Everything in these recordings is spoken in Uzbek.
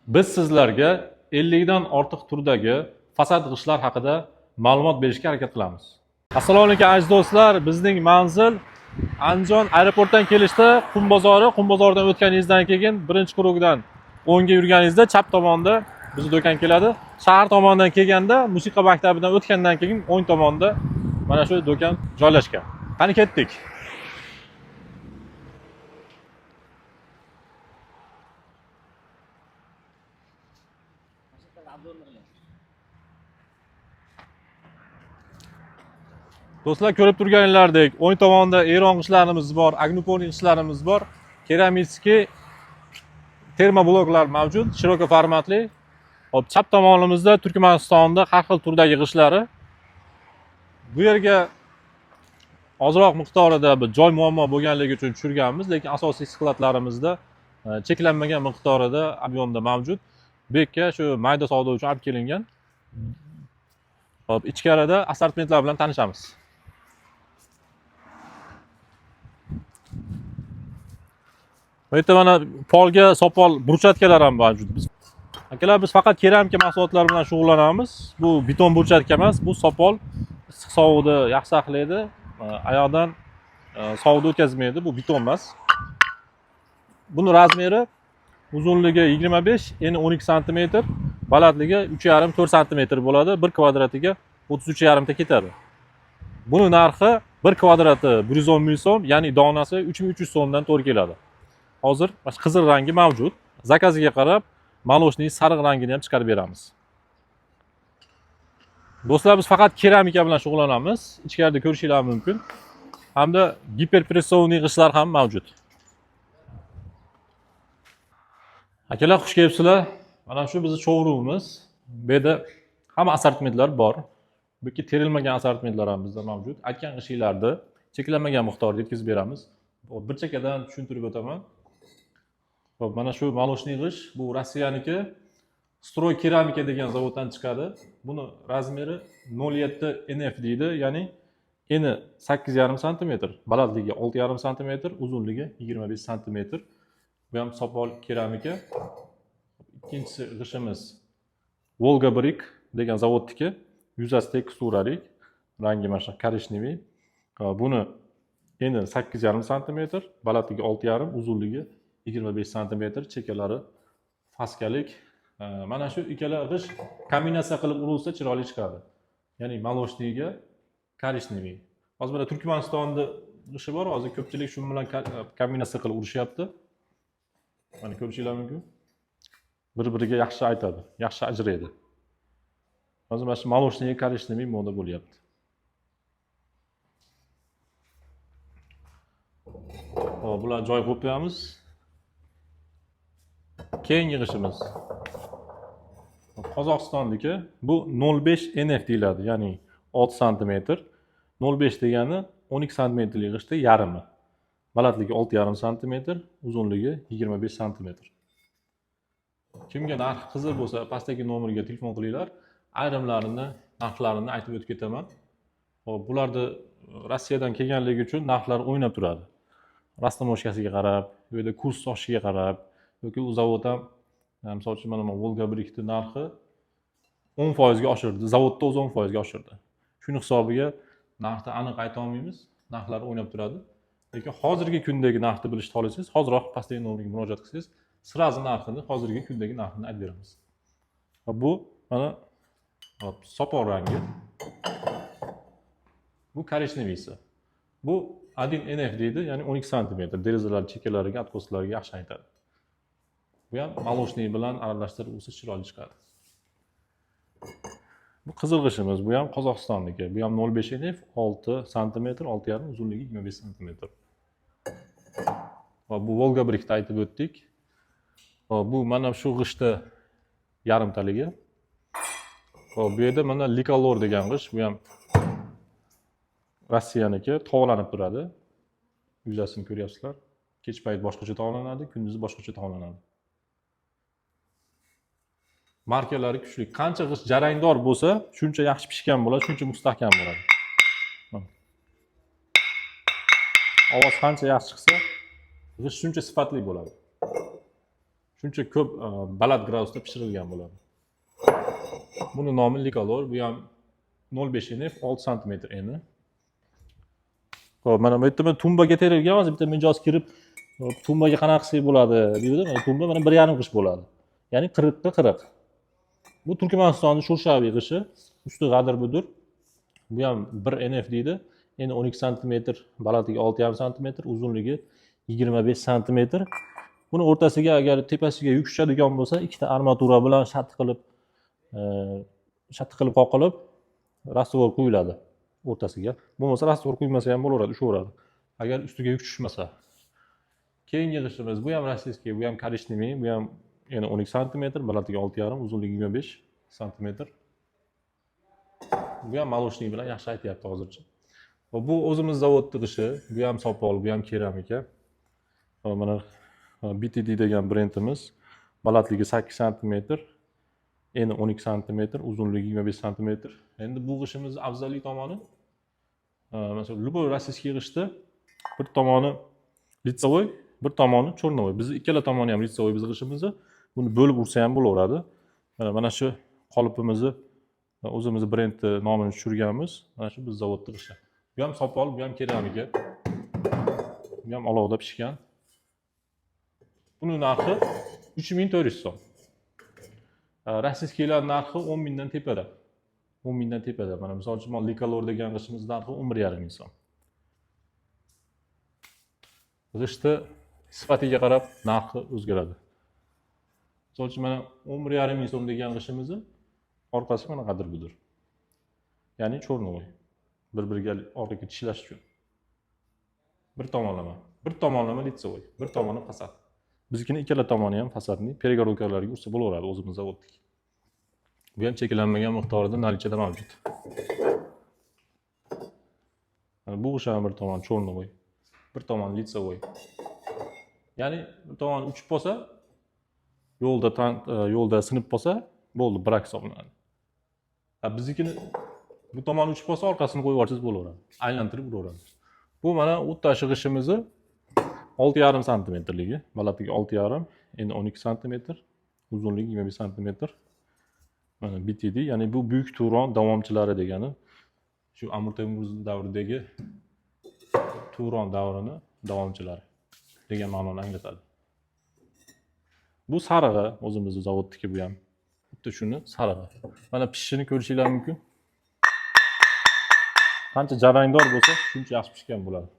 Biz sizlarga 50 dan ortiq turdagi fasad g'ishtlar haqida ma'lumot berishga harakat qilamiz. Assalomu alaykum aziz do'stlar, bizning manzil Andijon aeroportdan kelishda Qum bozori, Qum bozoridan o'tganingizdan keyin birinchi kurokdan o'ngga yurganingizda chap tomonda bizning do'kon keladi. Shahar tomonidan kelganda musiqa maktabidan o'tgandan keyin o'ng tomonda mana shu do'kon joylashgan. Qani ketdik. Do'stlar, ko'rib turganlaringlardek, o'ng tomonda eron g'ishtlarimiz bor, agnupolnik g'ishtlarimiz bor. Keramический termobloklar mavjud, shiroko formatli. Hop, chap tomonimizda Turkmanistonda har xil turdagi g'ishtlari. Bu yerga ozroq miqdorida bir joy muammo bo'lganligi uchun tushirganmiz, lekin asosiy skladlarimizda cheklanmagan miqdorida объемda mavjud. Bu yerga shu mayda savdo uchun olib kelingan. Hop, ichkarida assortimentlar bilan tanishamiz. Bu yerda mana polga sopol burchatkalar ham mavjud. Akalar, biz faqat keramika mahsulotlari bilan shug'ullanamiz. Bu beton burchatka emas, bu sopol issiq sovuqni yaxshi saqlaydi. Oyoqdan sovuqni o'tkazmaydi, bu beton emas. Buni razmeri uzunligi 25, eni 12 sm, balandligi 3,5-4 sm bo'ladi. 1 kvadratiga 33,5 ta ketadi. Buni narxi 1 kvadrati 110 ming so'm, ya'ni donasi 3300 so'mdan to'g'ri keladi. Hozir mana qizil rangi mavjud. Zakaziga qarab молочный sariq rangini ham chiqarib beramiz. Do'stlar, biz faqat keramika bilan shug'ullanamiz. Ichkarida ko'rishingiz mumkin. Hamda giperpressovniy g'ishtlar ham mavjud. Akalar, xush kelibsizlar. Mana shu bizning showroomimiz. Bu yerda hamma assortimentlar bor. Bu yerga terilmagan assortimentlar ham bizda mavjud. Aytgan g'ishtinglarni cheklanmagan miqdorda yetkazib beramiz. Bir chekkadan tushuntirib o'taman. Hop, mana shu молочный g'isht, bu Rossiyaniki Stroy keramika degan zavoddan chiqadi. Buni razmeri 0,7 NF deydi, ya'ni eni 8,5 sm, balandligi 6,5 sm, uzunligi 25 sm. Bu ham sopol keramika. Ikkinchisi g'ishtimiz Volga Brick degan zavodniki, yuzasi teksturali, rangi mana shu korishneviy. Buni eni 8,5 sm, balandligi 6,5, uzunligi 25 sm, chekkalari faskalik. Mana shu ikkala g'isht kombinatsiya qilib urilsa chiroyli chiqadi. Ya'ni молочныйga korishneviy. Hozir mana Turkmanistonda g'ishti bor, hozir ko'pchilik shu bilan kombinatsiya qilib urishyapti. Mana ko'rishingiz mumkin. Bir-biriga yaxshi aytadi, yaxshi ajraydi. Hozir mana shu молочныйga korishneviy moda bo'lyapti. Hop, bular joy qo'yib qo'yamiz. Keyingi g'ishtimiz Qozog'istonniki. Bu 0,5 NF deyiladi, ya'ni 6 sm. 0,5 degani 12 sm-lik g'ishtning yarmi. Balandligi 6,5 sm, uzunligi 25 sm. Kimga narxi qiziq bo'lsa, pastdagi nomerga telefon qilinglar. Ayrimlarini narxlarini aytib o'tib ketaman. Hop, bularni Rossiyadan kelganligi uchun narxlar o'ynab turadi. Rastamoshkasiga qarab, bu yerda kurs oshishiga qarab, yoki u zavod ham, misol uchun mana Volga Brickning narxi 10% ga oshirdi, zavodda o'zi 10% ga oshirdi. Shuning hisobiga narxni aniq ayta olmaymiz, narxlar o'ynab turadi. Lekin hozirgi kundagi narxni bilishni xohlasangiz, hozirroq pastdagi nomerga murojaat qilsangiz, sirazi narxini, hozirgi kundagi narxini aytib beramiz. Va bu mana sopol rangi. Bu korishneviy. Bu 1 NF deydi, ya'ni 12 sm. Derazalar chekkalariga, откослariga yaxshi aytadi. Bu ham молочный bilan aralashtirib ursa chiroyli chiqadi. Bu qizil g'ishtimiz, bu ham Qozog'istonniki. Bu ham 0,5 NF, 6 sm, 6,5, uzunligi 25 sm. Va bu Volga Brickni aytib o'tdik. Bu mana shu g'ishtni yarimtaligi. Hop, bu yerda mana Likolor degan g'isht, bu ham Rossiyaniki, tog'lanib turadi. Yuzasini ko'ryapsizlar. Kech payt boshqacha tog'lanadi, kunduzi boshqacha tog'lanadi. Markalari kuchli. Qancha g'isht jarangdor bo'lsa, shuncha yaxshi pishgan bo'ladi, shuncha mustahkam bo'ladi. Ovoz qancha yaxshi chiqsa, g'isht shuncha sifatli bo'ladi. shuncha ko'p baland gradusda pishirilgan bo'ladi. Buni nomi Likalor, bu ham 0.5 NF 6 sm eni. Xo'p, mana bu yerda men tumbaga terilgan, hozir bitta mijoz kirib, tumbaga qanaqa qilsak bo'ladi deydi. Mana tumba mana 1,5 qish bo'ladi. Ya'ni 40 ga 40. Bu Turkmanistonning Sho'rshaviy qishi, usti g'adir budur. Bu ham 1 NF deydi. Eni 12 sm, balandligi 6,5 sm, uzunligi 25 sm. Buni o'rtasiga agar tepasiga yuk tushadigan bo'lsa, ikkita armatura bilan shatti qilib qoqilib rastvor quyiladi o'rtasiga. Bo'lmasa rastvor quyilmasa ham bo'laveradi, ushaveradi. Agar ustiga yuk tushmasa. Keyingi g'ishtimiz bu ham rossiyskiy, bu ham korishniy, bu ham yana 12 sm, balandligi 6,5, uzunligi 25 sm. Bu ham maloshniy bilan yaxshi aytyapti hozircha. Va bu o'zimiz zavodning g'ishi, bu ham sopol, bu ham keramika. Mana BTD degan brendimiz, balandligi 8 sm, eni 12 sm, uzunligi 25 sm. Endi bu g'ishimiz afzallik tomoni, masalan, любой rossiyskiy g'ishda bir tomoni litsovoy, bir tomoni cho'rnovoy. Biz ikkala tomoni ham litsovoy biz g'ishimizni, buni bo'lib ursa ham bo'laveradi. Mana shu qolipimizni o'zimiz brend nomini tushirganmiz. Mana shu biz zavodning g'ishi. Bu ham sopol, bu ham keramika. Bu ham olovda pishgan. Buning narxi 3400 so'm. Rossiyskiylar narxi 10 mingdan tepada. 10 mingdan tepada. Mana misol uchun Likalor degan g'ishimiz narxi 11,5 ming so'm. G'ishni sifatiga qarab narxi o'zgaradi. Misol uchun mana 11,5 ming so'm degan g'ishimizni orqasi mana g'adir budur. Ya'ni cho'rnovoy. Bir-biriga orqaga tishlash uchun. Bir tomonlama litsovoy, bir tomoni fasad. Biznikini ikkala tomoni ham fasadni перегородкаларga ursa bo'laveradi o'zimiz zavoddik. Bu ham cheklanmagan miqdorda nalichada mavjud. Bu o'sha bir tomon cho'rnovoy, bir tomon litsovoy. Ya'ni bir tomon uchib qolsa, yo'lda sinib qolsa, bo'ldi, brak hisoblanadi. Biznikini bu tomon uchib qolsa, orqasini qo'yib yuborsangiz bo'laveradi. Aylantirib uraveradi. Bu mana o'ttashi g'ishimizni 6,5 sm-ligi, balandligi 6,5, endi 12 sm, uzunligi 25 sm. Mana BTD, ya'ni bu buyuk Turon davomchilari degani. Shu Amir Temur davridagi Turon davrini davomchilari degan ma'noni anglatadi. Bu sarig'i, o'zimizning zavodniki bu ham. Xuddi shuni sarig'i. Mana pishishini ko'rishingiz mumkin. Qancha jarangdor bo'lsa, shuncha yaxshi pishgan bo'ladi.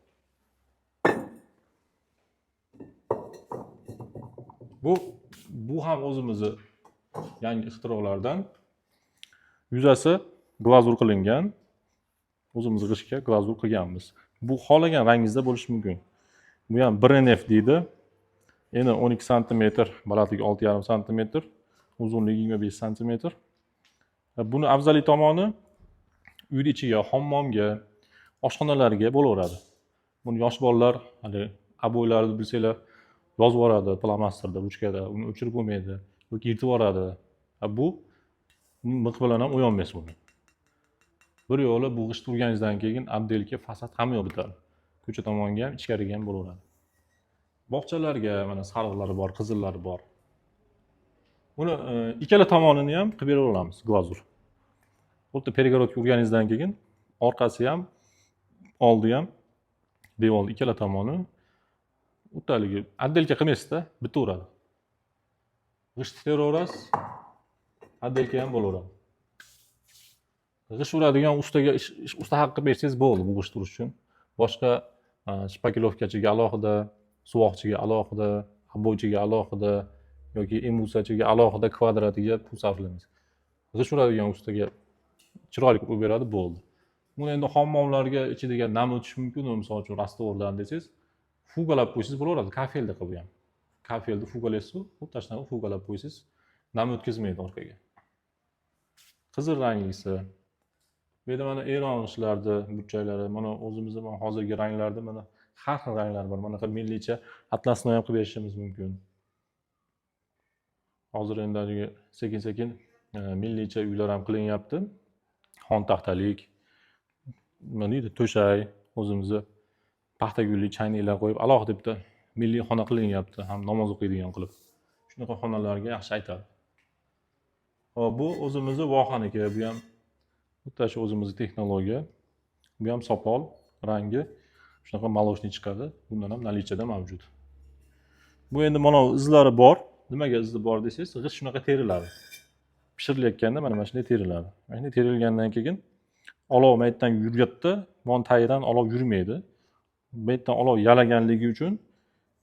Bu ham o'zimizning yangi ixtirolardan. Yuzasi glazur qilingan. O'zimiz g'ishga glazur qilganmiz. Bu xohlagan rangingizda bo'lishi mumkin. Bu ham 1NF deydi. Eni 12 sm, balandligi 6,5 sm, uzunligi 25 sm. Buni afzallik tomoni uyning ichiga, hammomga, oshxonalarga bo'laveradi. Buni yosh bolalar, hali aboylarni bilsanglar, yozib yuboradi plamasterda, ruchkada, uni o'chirib bo'lmaydi yoki yirtib yuboradi. Bu miq bilan ham o'yolmaysiz buni. Bir yo'li bu g'isht urganingizdan keyin abdelka, fasad hamma yoq bitadi. Ko'cha tomonga ham, ichkariga ham bo'laveradi. Bog'chalarga mana sariqlari bor, qizillari bor. Buni ikkala tomonini ham qilib bera olamiz, glazur. Xuddi перегородка urganingizdan keyin orqasi ham, oldi ham, devorning ikkala tomoni o'taligi abdelka qilmaysizda, bitaveradi. G'isht teraverasiz, abdelka ham bo'laveradi. G'isht uradigan usta haqqi bersangiz bo'ldi bu g'isht urish uchun. Boshqa shpakilovkachiga alohida, suvoqchiga alohida, aboychiga alohida yoki emusachiga alohida kvadratiga pul sarflamaysiz. G'isht uradigan ustaga chiroyli qilib beradi, bo'ldi. Buni endi hammomlarga ichiga nam o'tish mumkin, misol uchun rastvordan desangiz, fugalab qo'ysangiz bo'laveradi, kafelda qilib ham. Kafelda fugalaysiz, u tashlab fugalab qo'ysangiz, nam o'tkazmaydi orqaga. Qizil ranglisi. Bu yerda mana Eron g'ishtlarida burchaklari, mana o'zimizning hozirgi ranglarda mana har xil ranglar bor. Mana milliycha atlasni ham qilib berishimiz mumkin. Hozir endi sekin-sekin milliycha uylar ham qilinyapti. Xon taxtalik, nima deydi, to'shay, o'zimizning paxta gulli chayniklar qo'yib alohida bitta milliy xona qilinyapti, ham namoz o'qiydigan qilib. Shu shunaqa xonalarga yaxshi aytadi. Hop, bu o'zimizni vohaniki, bu ham bitta shu o'zimizni texnologiya. Bu ham sopol, rangi shunaqa молочный chiqadi. Bundan ham nalichada mavjud. Bu endi mana izlari bor. Nimaga izi bor desangiz, g'isht shunaqa teriladi. Pishirilayotganda mana shunday teriladi. Mana shunday terilgandan keyin olov maytdan yurganda, mon tagidan olov yurmaydi. Bu yerdan olov yalaganligi uchun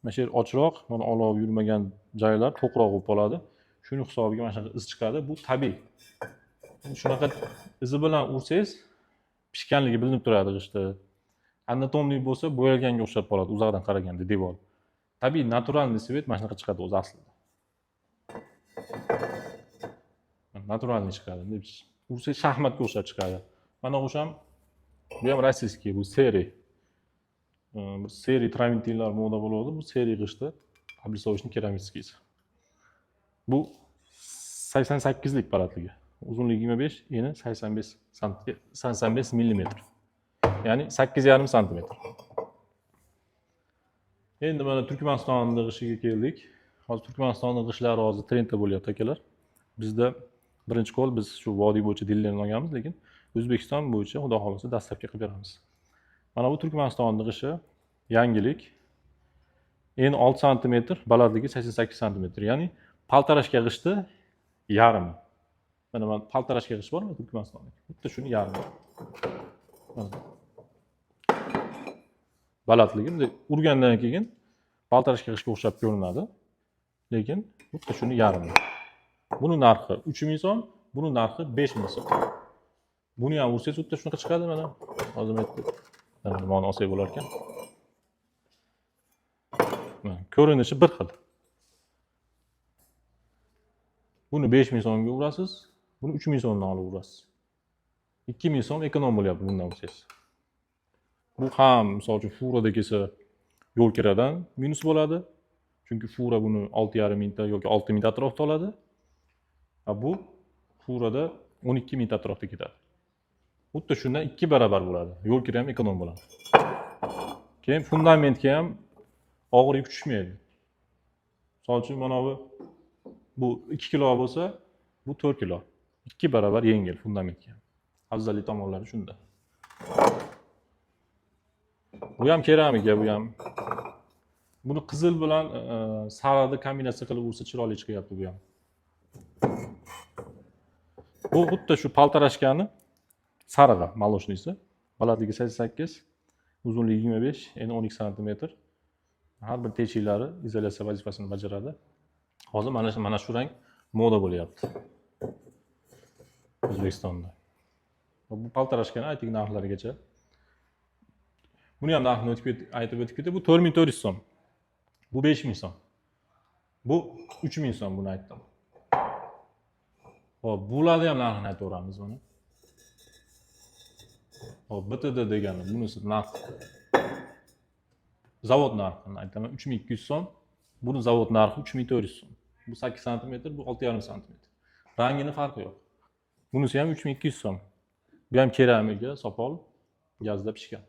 mana shu yer ochroq, mana olov yurmagan joylar to'qroq bo'lib qoladi. Shuning hisobiga mana shunaqa iz chiqadi. Bu tabiiy. Shunaqa izi bilan ursangiz, pishganligi bilinib turadi g'ishtda. Anatomik bo'lsa, bo'yalganga o'xshab qoladi uzoqdan qaraganda devor. Tabiiy, naturalniy svet mana shunaqa chiqadi o'zi aslida. Naturalniy chiqadi. Ursa shaxmatga o'xshab chiqadi. Mana o'sham bu ham rossiyskiy, bu seriy. Bir seriy traventinlar moda bo'ladi. Bu seriy g'ishtda облицовочный keramическийsi. Bu 88 lik baratligi. Uzunligi 25, eni 85 mm. Ya'ni 8,5 sm. Endi mana Turkmanistonning g'ishiga keldik. Hozir Turkmanistonning g'ishlari hozir trendda bo'lyapti akalar. Bizda birinchi qo'l biz shu vodiy bo'yicha dillarni olganmiz, lekin O'zbekiston bo'yicha xudo xolasa dastlabki qilib beramiz. Mana bu Turkmanistonning g'ishi yangilik. Eni 6 sm, balandligi 88 sm. Ya'ni paltarashka g'ishti yarim. Mana paltarashka g'isht bormi Turkmanistonda? Bitta shuni yarim. Balandligi bunday urgandan keyin paltarashka g'ishtga o'xshab ko'rinadi. Lekin bitta shuni yarim. Buni narxi 3000 so'm, buni narxi 5000 so'm. Buni ham ursangiz bitta shunaqa chiqadi mana. Hozir aytdim. Mana olsak bo'lar ekan. Ko'rinishi bir xil. Buni 5000 so'mga urasiz, buni 3000 so'mdan olib urasiz. 2000 so'm ekonom bo'lyapti bundan ursangiz. Bu ham misol uchun furada kelsa yo'l kiradan minus bo'ladi. Chunki fura buni 6,5 mingta yoki 6 mingta atrofda oladi. Bu furada 12 mingta atrofda ketadi. Xuddi shundan 2 barobar bo'ladi. Yo'l kira ham ekonom bo'ladi. Keyin fundamentga ham og'ir yuk tushmaydi. Misol uchun mana bu 2 kilo bo'lsa, bu 4 kilo. 2 barobar yengil fundamentga. Afzallik tomonlari shunda. Bu ham keramika, bu ham. Buni qizil bilan sariqni kombinatsiya qilib ursa chiroyli chiqyapti bu ham. Bu xuddi shu paltarashkani sarig'i, молочныйsi. Balandligi 88, uzunligi 25, eni 12 sm. Har bir techiklari izolyatsiya vazifasini bajaradi. Hozir mana shu rang moda bo'lyapti O'zbekistonda. Bu paltarashkani ayting narxlarigacha. Buni ham narxini aytib o'tib ketdi. Bu 4400 so'm. Bu 5000 so'm. Bu 3000 so'm buni aytdim. Hop, bularni ham narxini aytaveramiz buni. Hop, BTD degani bunisi narx. Zavod narxini aytaman 3200 so'm. Buni zavod narxi 3400 so'm. Bu 8 sm, bu 6,5 sm. Rangini farqi yo'q. Bunisi ham 3200 so'm. Bu ham keramika, sopol, gazda pishgan.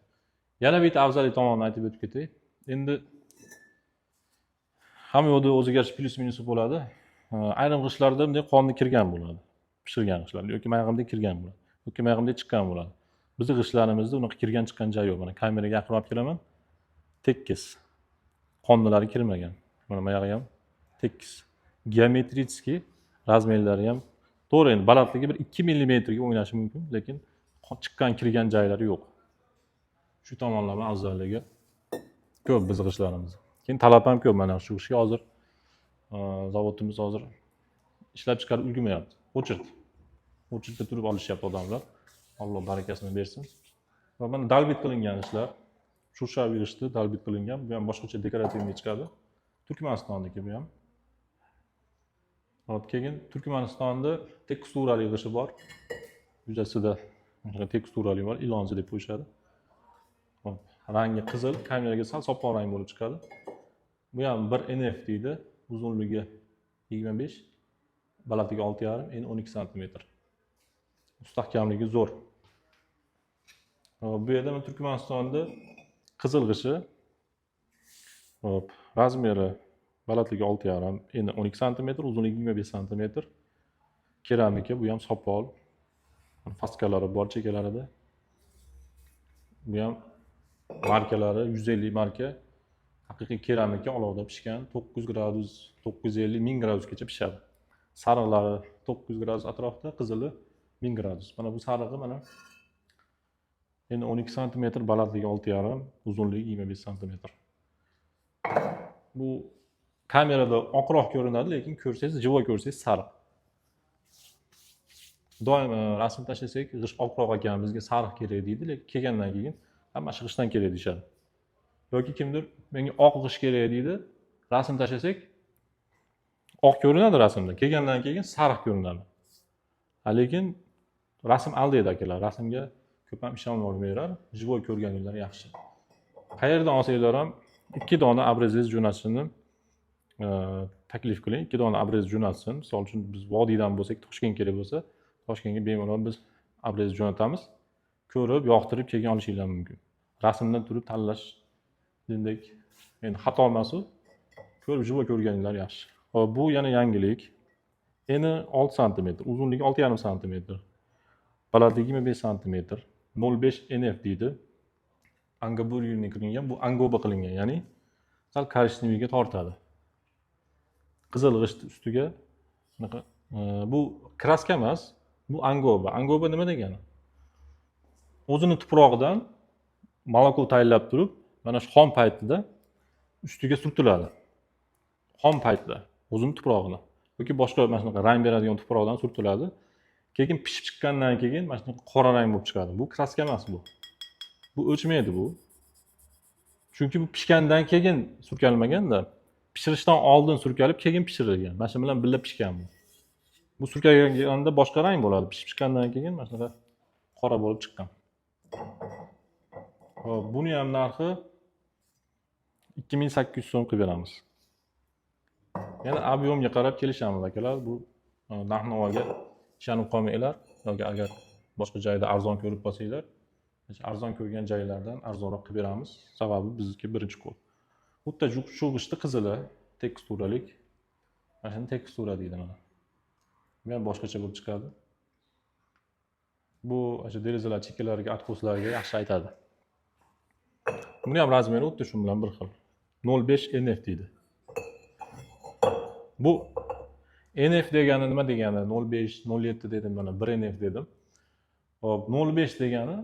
Yana bitta afzallik tomonini aytib o'tib ketay. Endi hamma yo'lda o'ziga yarasha plyus minusi bo'ladi. Ayrim g'ishtlarda bunday qonni kirgan bo'ladi. Pishirgan g'ishtlar yoki mayog'imda kirgan bo'ladi. Yoki mayog'imda chiqqan bo'ladi. Bizning g'ishtlarimizda unaqa kirgan chiqqan joyi yo'q. Mana kameraga yaqinroq olib kelaman. Tekis. Qonnilari kirmagan. Mana mayog'i ham tekis. Geometritskiy razmerlari ham to'g'ri, endi balandligi bir 2 mm ga o'ynashi mumkin, lekin chiqqan kirgan joylari yo'q. Shu tomonlama afzalligi ko'p bizning g'ishtlarimiz. Keyin talab ham ko'p mana shu ishga hozir zavodimiz hozir ishlab chiqarib ulgurmayapti. O'chirtda turib olishyapti odamlar. Alloh barakasini bersin. Va mana dalbit qilingan ishlar, shushaviy g'ishtda dalbit qilingan, bu ham boshqacha dekorativniy chiqadi. Turkmanistonniki bu ham. Hop, keyin Turkmanistonda teksturali g'isht bor. Yuzasida teksturali bor, ilonzi deb qo'yishadi. Hop, rangi qizil, kameraga sal sopol rang bo'lib chiqadi. Bu ham 1 NF deydi. Uzunligi 25, balandligi 6,5, eni 12 sm. Mustahkamligi zo'r. Hop, bu yerda Turkmanistonda qizil g'ishi. Hop, razmeri Balandligi 6,5, eni 12 sm, uzunligi 25 sm. Keramika, bu ham sopol. Faskalari bor chekalarida. Bu ham markalari 150 marka. Haqiqiy keramika olovda pishgan, 9 gradus, 950, 1000 gradusgacha pishadi. Sariqlari 9 gradus atrofida, qizili 1000 gradus. Mana bu sarig'i mana endi 12 sm, balandligi 6,5, uzunligi 25 sm. Bu kamerada oqroq ko'rinadi, lekin ko'rsangiz, jivo ko'rsangiz sariq. Doim rasm tashlasak, g'isht oqroq ekan, bizga sariq kerak deydi, lekin kelgandan keyin hammasi g'ishtdan kerak deyishadi. Yoki kimdir menga oq g'isht kerak deydi, rasm tashlasak oq ko'rinadi rasmda, kelgandan keyin sariq ko'rinadi. Lekin rasm aldaydi akalar, rasmga ko'p ham ishonib olmaydilar, jivo ko'rganinglar yaxshi. Qayerdan olsanglar ham 2 dona obrezingiz jo'natishini taklif qiling, 2 dona obrez jo'natsin. Misol uchun biz vodiydan bo'lsak, Toshkent kerak bo'lsa, Toshkentga bemalol biz obrez jo'natamiz. Ko'rib, yoqtirib kelgan olishinglar mumkin. Rasmdan turib tanlash dendek, endi xato emas u. Ko'rib, jivo ko'rganinglar yaxshi. Hop, bu yana yangilik. Eni 6 sm, uzunligi 6,5 sm. Balandligi 25 sm. 05 NF deydi. Angaburiyni qilingan, bu angoba qilingan, ya'ni sal korishneviga tortadi. Qizil g'isht ustiga bunaqa bu kraska emas, bu angoba. Angoba nima degani? O'zini tuprog'idan moloko tayyorlab turib, mana shu xom paytida ustiga surtiladi. Xom paytda o'zini tuprog'idan yoki boshqa mana shunaqa rang beradigan tuproqdan surtiladi. Keyin pishib chiqqandan keyin mana shunaqa qora rang bo'lib chiqadi. Bu kraska emas bu. Bu o'chmaydi bu. Chunki bu pishgandan keyin surkalmaganda, pishirishdan oldin surkalib, keyin pishirilgan. Mana shu bilan birga pishgan bu. Bu surkalganda boshqa rang bo'ladi. Pishib chiqqandan keyin mana shunaqa qora bo'lib chiqqan. Hop, buni ham narxi 2800 so'm qilib beramiz. Yana ob'yomga qarab kelishamiz akalar. Bu narx-navoga ishonib qolmanglar. Yoki agar boshqa joyda arzon ko'rib qolsanglar, arzon ko'rgan joylardan arzonroq qilib beramiz. Sababi bizniki birinchi qo'l. Xuddi shu g'ishtni qizili, teksturalik. Mana shuni tekstura deydi mana. Bu ham boshqacha bo'lib chiqadi. Bu o'sha derazalar chekkalariga, atqo'slarga yaxshi aytadi. Buni ham razmeri xuddi shu bilan bir xil. 05 NF deydi. Bu NF degani nima degani? 05, 07 dedim mana, 1 NF dedim. Hop, 05 degani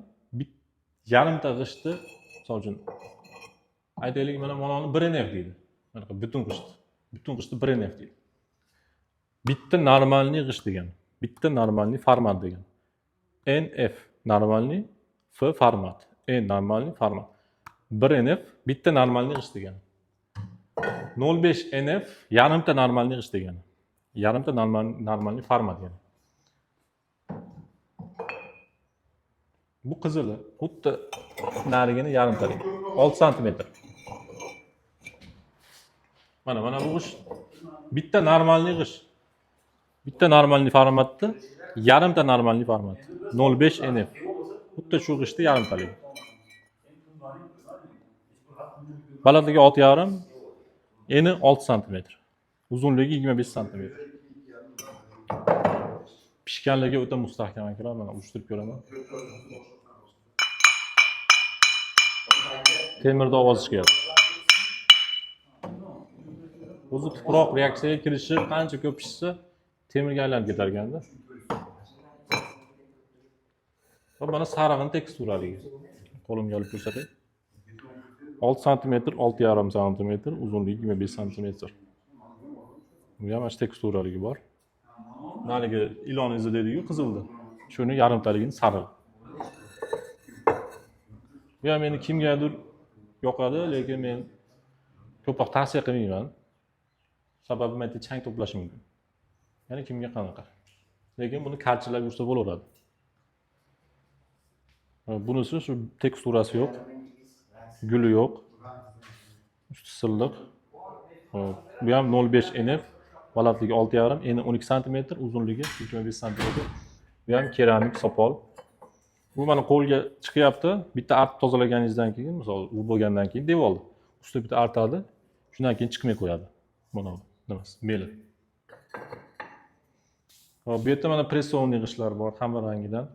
yarimta g'ishtni, misol uchun aytaylik, mana bunoni 1 NF deydi. Mana butun g'ishtni 1 NF deydi. Bitta normalniy g'isht degani. Bitta normalniy format degani. NF normalniy, F format, N normalniy format. 1 NF bitta normalniy g'isht degani. 05 NF yarimta normalniy g'isht degani. Yarimta normalniy format yani. Bu qizili, xuddi narigini yarimtalik. 6 sm. Mana bu g'isht bitta normalniy g'isht. Bitta normalniy formatda yarimta normalniy format. 05 NF. Xuddi shu g'ishtni yarimtalik. Balandligi 6,5, eni 6 sm. Uzunligi 25 sm. Pishganligi o'ta mustahkam akalar, mana ushtirib ko'raman. Temirda ovoz chiqyapti. O'zi tuproq reaksiyaga kirishi qancha ko'p pishsa, temirga aylanib ketar ekanda. Va mana sarig'ini teksturaligi. Qo'limga olib ko'rsatay. 6 sm, 6,5 sm, uzunligi 25 sm. Bu ham mana teksturaligi bor. Narigi ilon izi deydi-ku, qizildi. Shuni yarimtaligini sarig'i. Bu ham meni kimgadir yoqadi, lekin men ko'proq tavsiya qilmayman. Sababi men chang to'plashi mumkin. Ya'ni kimga qanaqa. Lekin buni karchilab yursa bo'laveradi. Bunisi shu teksturasi yo'q, guli yo'q, usti silliq. Bu ham 05 NF, balandligi 6,5, eni 12 sm, uzunligi 25 sm. Bu ham keramik sopol. Bu mana qo'lga chiqyapti. Bitta artib tozalaganingizdan keyin, misol u bo'lgandan keyin devoldi. Ustida bitta artadi, shundan keyin chiqmay qo'yadi. Mana nimasi? Beli. Hop, bu yerda mana pressovni yig'ishlar bor hamma rangidan.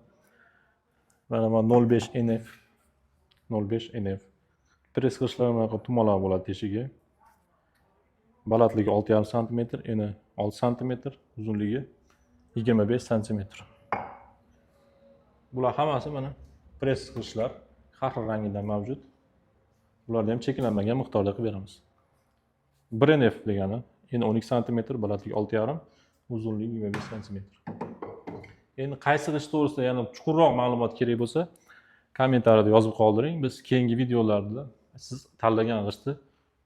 Mana bu 05 NF 05 NF. Press yig'ishlar mana tumalar bo'ladi teshiga. Balandligi 6,5 sm, eni 6 sm, uzunligi 25 sm. Bular hammasi mana press yig'ishlar har xil rangidan mavjud. Bularni ham cheklanmagan miqdorda qilib beramiz. 1 NF degani eni 12 sm, balandligi 6,5, uzunligi 25 sm. Endi qaysi g'isht to'g'risida yana chuqurroq ma'lumot kerak bo'lsa, kommentariyada yozib qoldiring. Biz keyingi videolarda siz tanlagan g'ishtni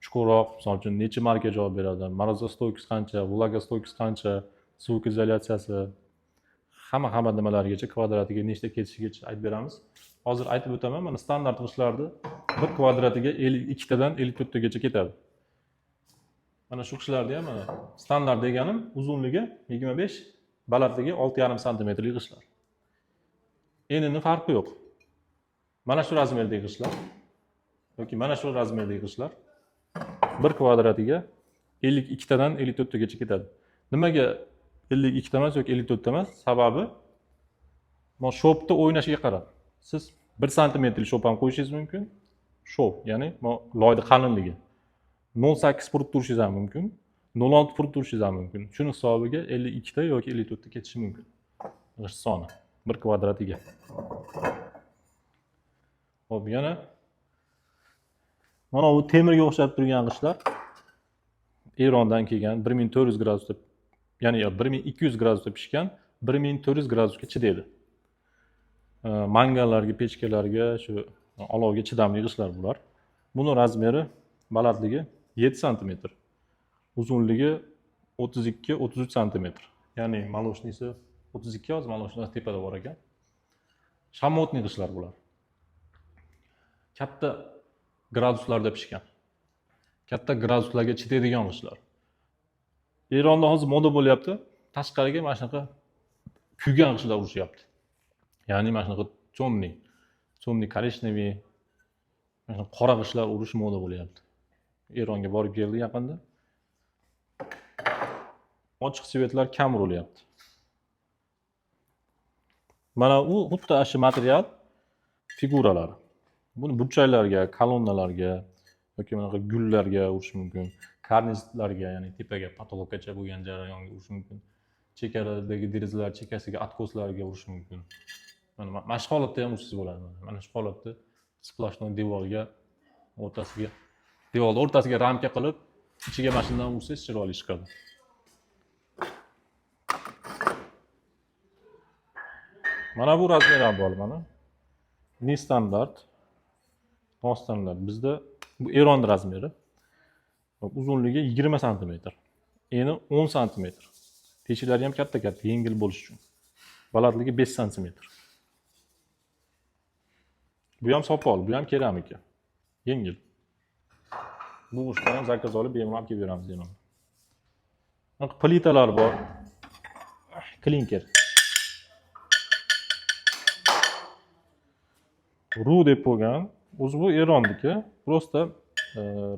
chuqurroq, misol uchun necha marka javob beradi, morozostoykis qancha, vlagostoykis qancha, suv izolyatsiyasi, hamma nimalargacha kvadratiga nechta ketishigacha aytib beramiz. Hozir aytib o'taman, mana standart g'ishtlarda 1 kvadratiga 52 tadan 54 tagacha ketadi. Mana shu g'ishtlarda ham mana standart deganim uzunligi 25, balandligi 6,5 sm g'ishtlar. Enini farqi yo'q. Mana shu razmerdagi g'ishtlar yoki mana shu razmerdagi g'ishtlar 1 kvadratiga 52 tadan 54 tagacha ketadi. Nimaga 52 ta emas yoki 54 ta emas? Sababi mana shopda o'ynashiga qarab. Siz 1 sm shop ham qo'yishingiz mumkin. Shop, ya'ni loyning qalinligi 0,8 purib turishingiz ham mumkin, 0,6 purib turishingiz ham mumkin. Shuning hisobiga 52 ta yoki 54 ta ketishi mumkin. G'isht soni 1 kvadratiga. Hop, yana mana bu temirga o'xshab turgan g'ishtlar Erondan kelgan 1400 gradusda, ya'ni 1200 gradusda pishgan, 1400 gradusga chidaydi. Mangallarga, pechkalarga, shu olovga chidamli g'ishtlar bular. Buni razmeri balandligi 7 sm, uzunligi 32-33 sm. Ya'ni moloshnisi 32, hozir moloshnisi tepada bor ekan. Shamotniy g'ishtlar bular. Katta graduslarda pishgan. Katta graduslarga chidaydigan g'ishtlar. Eronda hozir moda bo'lyapti. Tashqariga mana shunaqa kuygan g'ishtlar urishyapti. Ya'ni mana shunaqa cho'mni koreshneviy, mana qora g'ishtlar urish moda bo'lyapti. Eronga borib keldi yaqinda. Ochiq svetlar kam urilyapti. Mana u xuddi shu material figuralari. Buni burchaklarga, kolonnalarga yoki mana gullarga urish mumkin. Karnizlarga, ya'ni tepaga potolokgacha bo'lgan jarayonga urish mumkin. Chekaradagi derazalar chekasiga, atkoslarga urish mumkin. Mana shu holatda ham ursangiz bo'ladi. Mana shu holatda splashnoy devorga devorning o'rtasiga ramka qilib, ichiga mashinadan ursangiz chiroyli chiqadi. Mana bu razmer ham bor mana. Ne standart, nostandart. Bizda bu Eron razmeri. Uzunligi 20 sm, eni 10 sm. Teshiklari ham katta-katta, yengil bo'lish uchun. Balandligi 5 sm. Bu ham sopol, bu ham keramika. Yengil. Bu g'ishtlar ham zakaz olib bemalol kelib beramiz deyman. Plitalar bor. Klinker. Ru deb qo'ygan. O'zi bu Eronniki. Prosta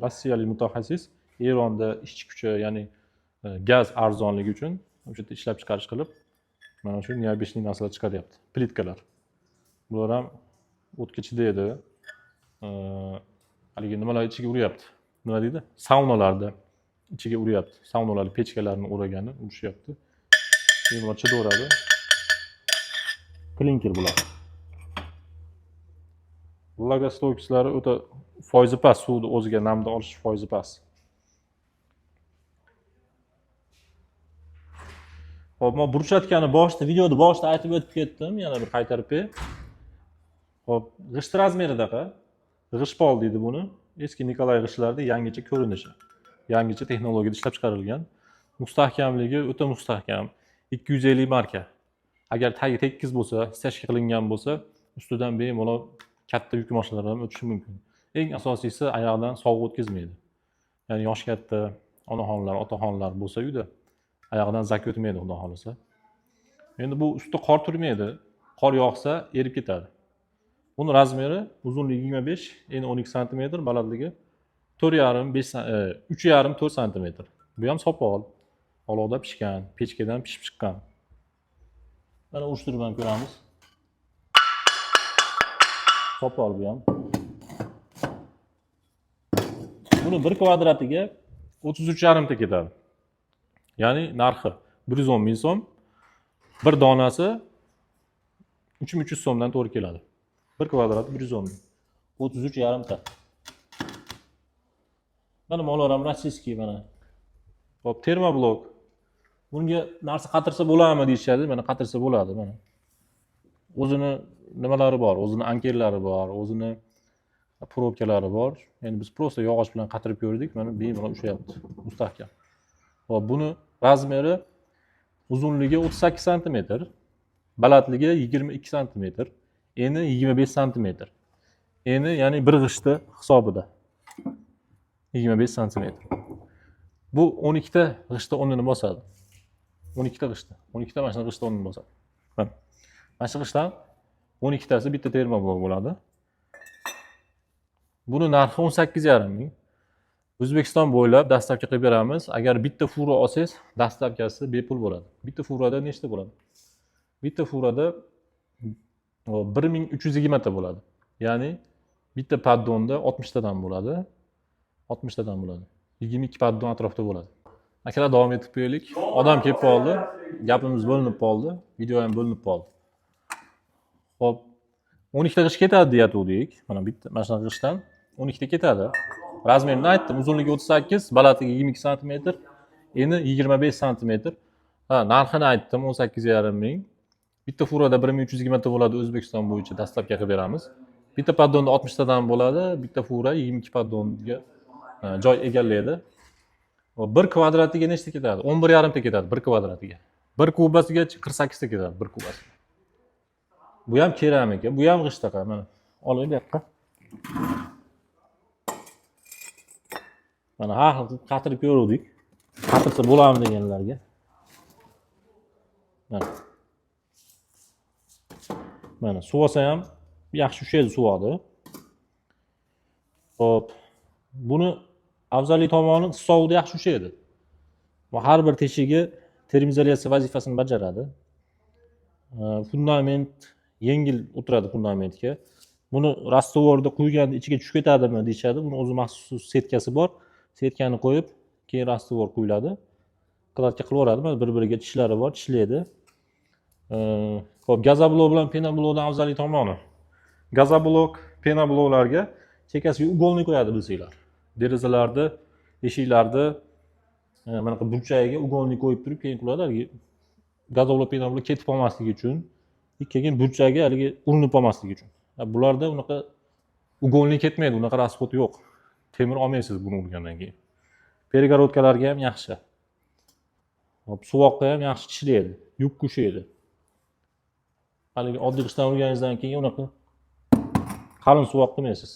rossiyalik mutaxassis Eronda ishchi kuchi, ya'ni gaz arzonligi uchun o'sha yerda ishlab chiqarish qilib, mana shu neobeshli narsalar chiqaryapti. Plitkalar. Bular ham o'tga chidaydi. Haligi nimalar ichiga uryapti. Nima deydi? Saunalarda ichiga uryapti. Saunalar pechkalarni o'ragani urishyapti. Bular chidaveradi. Klinker bular. Vlagostoykislari o'ta foizi past, suvni o'ziga namda olish foizi past. Hop, men burchatkani videoda boshida aytib o'tib ketdim, yana bir qaytarib ber. Hop, g'isht razmeridaqa g'ishtpol deydi buni. Eski Nikolay g'ishtlarida yangicha ko'rinishi, yangicha texnologiyada ishlab chiqarilgan. Mustahkamligi o'ta mustahkam. 250 marka. Agar tagi tekis bo'lsa, stashka qilingan bo'lsa, ustidan bemalol katta yuk mashinalar ham o'tishi mumkin. Eng asosiysi oyoqdan sovuq o'tkazmaydi. Ya'ni yosh katta onaxonlar, otaxonlar bo'lsa uyda oyoqdan zak o'tmaydi, xudo xolasa. Endi bu ustida qor turmaydi. Qor yog'sa erib ketadi. Buni razmeri uzunligi 25, eni 12 sm, balandligi 3,5-4 sm. Bu ham sopol. Olovda pishgan, pechkadan pishib chiqqan. Mana urushtirib ham ko'ramiz. Sopol bu ham. Buni 1 kvadratiga 33,5 ta ketadi. Ya'ni narxi 110 ming so'm. Bir donasi 3300 so'mdan to'g'ri keladi. 1 kvadrat 110 ming. 33,5 ta. Mana molar ham rossiyskiy mana. Hop, termoblok. Bunga narsa qatirsa bo'ladimi deyishadi. Mana qatirsa bo'ladi mana. O'zini nimalari bor, o'zini ankerlari bor, o'zini probkalari bor. Endi biz prosta yog'och bilan qatirib ko'rdik. Mana bemalol ushlayapti. Mustahkam. Hop, buni razmeri uzunligi 38 sm, balandligi 22 sm, eni 25 sm. Eni ya'ni bir g'ishtni hisobida. 25 sm. Bu 12 ta g'ishtni o'rnini bosadi. 12 ta g'ishtni. 12 ta mana shu g'ishtni o'rnini bosadi. Mana shu g'ishtdan 12 tasi bitta termoblok bo'ladi. Buni narxi 18,5 ming. O'zbekiston bo'ylab dastavka qilib beramiz. Agar bitta fura olsangiz, dastavkasi bepul bo'ladi. Bitta furada nechta bo'ladi? Bitta furada 1320 ta bo'ladi. Ya'ni bitta paddonda 60 tadan bo'ladi. 60 tadan bo'ladi. 22 paddon atrofida bo'ladi. Akalar davom etib qo'yaylik. Odam kelib qoldi. Gapimiz bo'linib qoldi. Video ham bo'linib qoldi. Xo'p, 12 ta g'isht ketadi deyatuvdik. Mana bitta mana shu g'ishtdan 12 ta ketadi. Razmerini aytdim. Uzunligi 38, balandligi 22 sm, eni 25 sm. Ha, narxini aytdim 18,5 ming. Bitta furada 1320 ta bo'ladi, O'zbekiston bo'yicha dastlabki qilib beramiz. Bitta paddonda 60 tadan bo'ladi, bitta fura 22 paddonga joy egallaydi. 1 kvadratiga nechta ketadi? 11,5 ta ketadi 1 kvadratiga. 1 kubasiga 48 ta ketadi 1 kubasi. Bu ham keramika, bu ham g'ishtqa mana. Oling bu yoqqa. Mana har xil qatirib ko'rdik. Qatirsa bo'ladimi deganlarga. Mana. Mana suv olsa ham yaxshi ushlaydi suvadi. Xo'p. Buni afzallik tomoni sovda yaxshi ushlaydi. Va har bir teshigi termizolyatsiya vazifasini bajaradi. Fundament yengil o'tiradi fundamentga. Buni rastvorda quyganda ichiga tushib ketadimi deyshadi. Buni o'zi maxsus setkasi bor. Setkani qo'yib, keyin rastvor quyiladi. Qiladigan qilaveradi. Mana bir-biriga tishlari bor, tishlaydi. Xo'p, gazoblok bilan penoblokdan afzallik tomoni. Gazoblok, penobloklarga chekkasiga uголник qo'yadi bilsanglar. Derazalarda, eshiklarda mana bu burchagiga uголник qo'yib turib, keyin qiladi. Gazoblok, penoblok ketib qolmasligi uchun, keyin burchaga haligi urinib qolmasligi uchun. Bularda unaqa uголник ketmaydi, unaqa rasxod yo'q. Temir olmaysiz buni urgandan keyin. Перегородкаларga ham yaxshi. Hop, suvoqqa ham yaxshi tishlaydi, yuk ushlaydi. Haligi oddiy g'ishtdan urganingizdan keyin unaqa qalin suvoq qilmaysiz.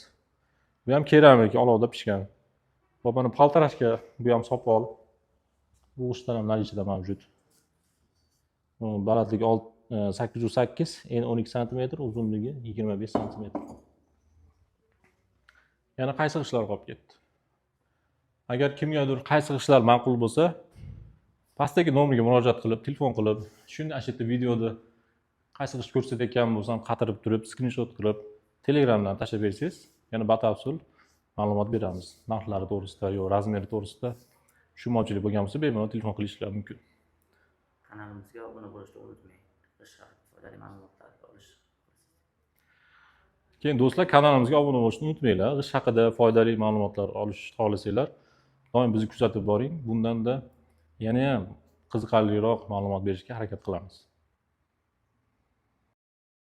Bu ham keramika, olovda pishgan. Va mana paltarashga bu ham sopol. Bu g'ishtdan ham nalichida mavjud. Balandligi 808, eni 12 sm, uzunligi 25 sm. Yana qaysi g'ishtlar qolib ketdi? Agar kimgadir qaysi g'ishtlar ma'qul bo'lsa, pastdagi nomerga murojaat qilib, telefon qilib, shunday ashita videoda qaysi g'isht ko'rsatayotgan bo'lsam, qatirib turib, skrinshot qilib, Telegramdan tashlab bersangiz, yana batafsil ma'lumot beramiz. Narxlari to'g'risida, yo razmeri to'g'risida tushunmovchilik bo'lgan bo'lsa, bemalol telefon qilishlari mumkin. Kanalimizga obuna bo'lishni unutmang. Foydali ma'lumotlarni olish. Keyin do'stlar, kanalimizga obuna bo'lishni unutmanglar. G'isht haqida foydali ma'lumotlar olish xohlasanglar, doim bizni kuzatib boring. Bundan-da yana ham qiziqarliroq ma'lumot berishga harakat qilamiz.